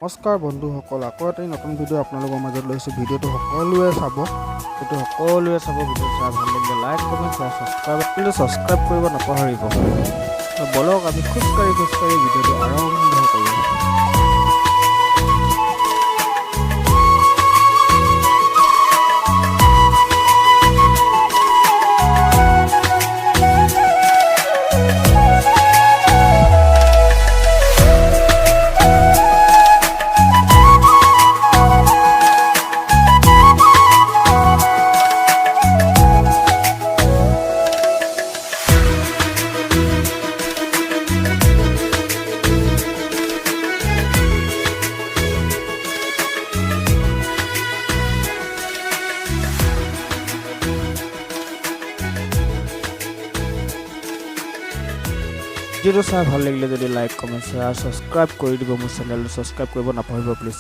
নমস্কাৰ বন্ধুসকল, আকৌ এটা নতুন ভিডিঅ' আপোনালোকৰ মাজত লৈছোঁ। ভিডিঅ'টো সকলোৱে চাব, ভিডিঅ' চাই ভাল লাগিলে লাইক কমেণ্ট ছাবস্ক্ৰাইব কৰিব নাপাহৰিব। বলক আমি খোজকাঢ়ি ভিডিঅ'টো আৰম্ভ কৰোঁ। ভিডিঅ'টো চাই ভাল লাগিলে যদি লাইক কমেণ্ট শ্বেয়াৰ ছাবস্ক্ৰাইব কৰি দিব। মোৰ চেনেলটো ছাবস্ক্ৰাইব কৰিব নাপাহৰিব প্লিজ।